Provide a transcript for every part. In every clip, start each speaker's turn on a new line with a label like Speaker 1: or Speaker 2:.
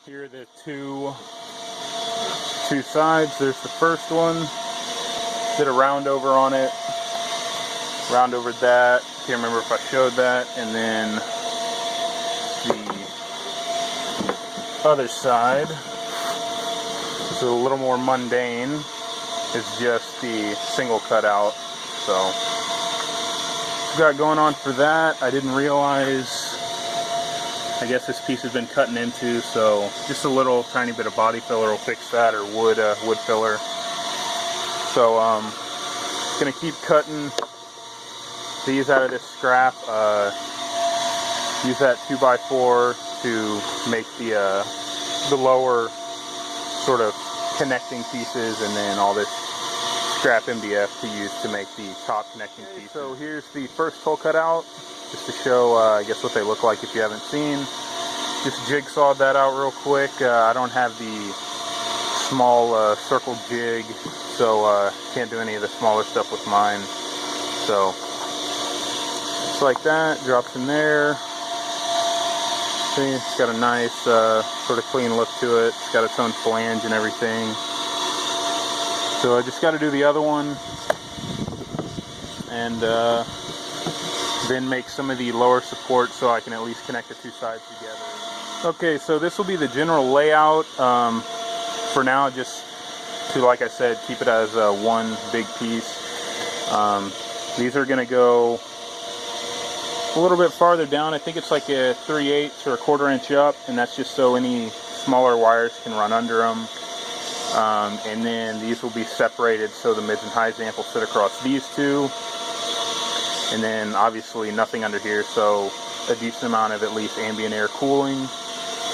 Speaker 1: Here are the two sides. There's the first one. Did a round over on it. Round over that. Can't remember if I showed that. And then the other side is a little more mundane. It's just the single cutout. So what got going on for that? I didn't realize. I guess this piece has been cutting into, so just a little tiny bit of body filler will fix that, or wood filler. So gonna keep cutting these out of this scrap. Use that 2x4 to make the lower sort of connecting pieces, and then all this scrap MDF to use to make the top connecting pieces. So here's the first hole cut out, just to show, I guess, what they look like if you haven't seen. Just jigsawed that out real quick. I don't have the small circle jig, so can't do any of the smaller stuff with mine. So just like that, drops in there. See, it's got a nice sort of clean look to it. It's got its own flange and everything. So I just got to do the other one, and then make some of the lower support so I can at least connect the two sides together. Okay, so this will be the general layout. For now, just to, like I said, keep it as one big piece. These are going to go a little bit farther down. I think it's like a 3/8 or a 1/4 inch up, and that's just so any smaller wires can run under them. And then these will be separated so the mids and highs amp will sit across these two. And then obviously nothing under here, so a decent amount of at least ambient air cooling.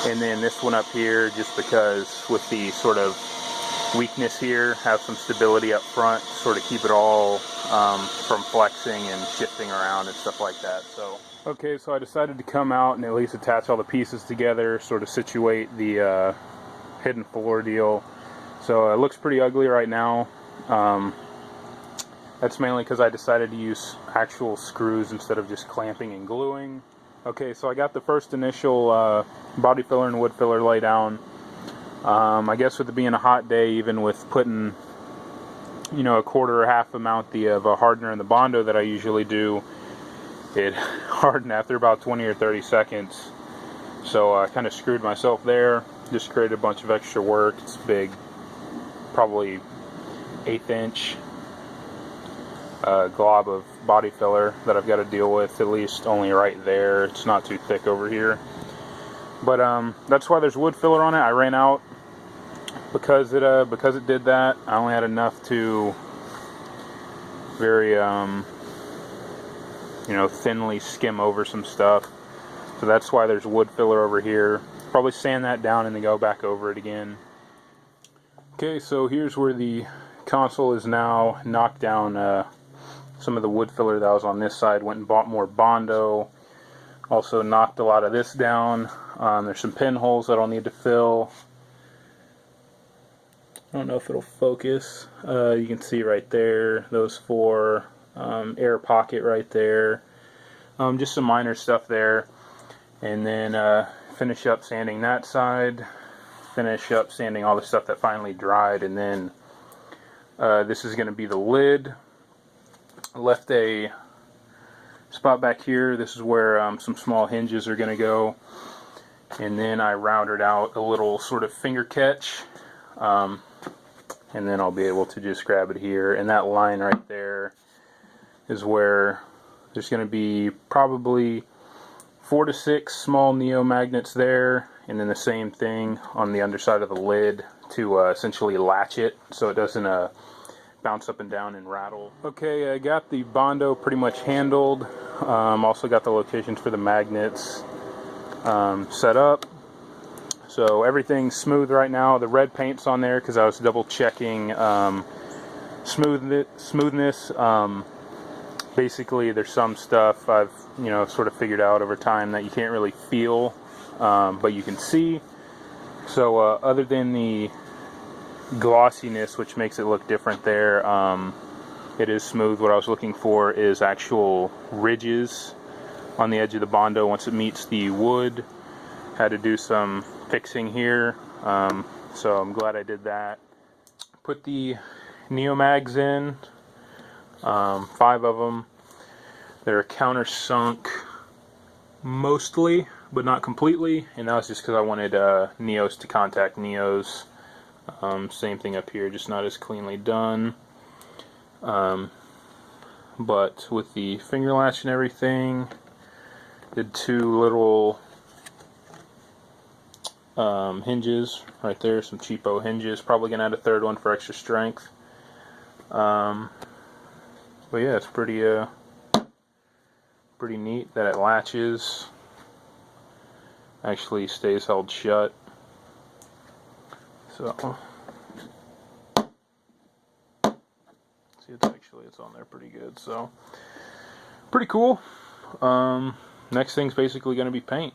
Speaker 1: And then this one up here, just because with the sort of weakness here, have some stability up front, sort of keep it all from flexing and shifting around and stuff like that. So okay, so I decided to come out and at least attach all the pieces together, sort of situate the hidden floor deal. So it looks pretty ugly right now. That's mainly because I decided to use actual screws instead of just clamping and gluing. Okay, so I got the first initial body filler and wood filler laid down. I guess with it being a hot day, even with putting, you know, a 1/4 or half amount of a hardener in the Bondo that I usually do, it hardened after about 20 or 30 seconds. So I kind of screwed myself there. Just created a bunch of extra work. It's big, probably 1/8 inch glob of body filler that I've got to deal with, at least only right there. It's not too thick over here. But that's why there's wood filler on it. I ran out because it did that. I only had enough to very you know, thinly skim over some stuff. So that's why there's wood filler over here. Probably sand that down and then go back over it again. Okay, so here's where the console is now. Knocked down some of the wood filler that was on this side. Went and bought more Bondo. Also knocked a lot of this down. There's some pinholes that I'll need to fill. I don't know if it'll focus. You can see right there, those 4. Air pocket right there. Just some minor stuff there. And then finish up sanding that side. Finish up sanding all the stuff that finally dried. And then this is going to be the lid. I left a spot back here. This is where some small hinges are going to go. And then I rounded out a little sort of finger catch. And then I'll be able to just grab it here. And that line right there is where there's going to be probably 4 to 6 small neo magnets there. And then the same thing on the underside of the lid to essentially latch it so it doesn't bounce up and down and rattle. Okay, I got the Bondo pretty much handled. Also got the locations for the magnets set up. So everything's smooth right now. The red paint's on there because I was double checking smoothness. Basically, there's some stuff I've, you know, sort of figured out over time that you can't really feel, but you can see. So other than the glossiness, which makes it look different there, it is smooth. What I was looking for is actual ridges on the edge of the Bondo once it meets the wood. Had to do some fixing here. So I'm glad I did that. Put the Neomags in, 5 of them. They're countersunk mostly, but not completely, and that was just because I wanted Neos to contact Neos. Same thing up here, just not as cleanly done. But with the finger latch and everything, did 2 little hinges right there, some cheapo hinges. Probably gonna add a 3rd one for extra strength. But yeah, it's pretty neat that it latches. Actually stays held shut. So see, it's on there pretty good. So pretty cool. Next thing's basically gonna be paint.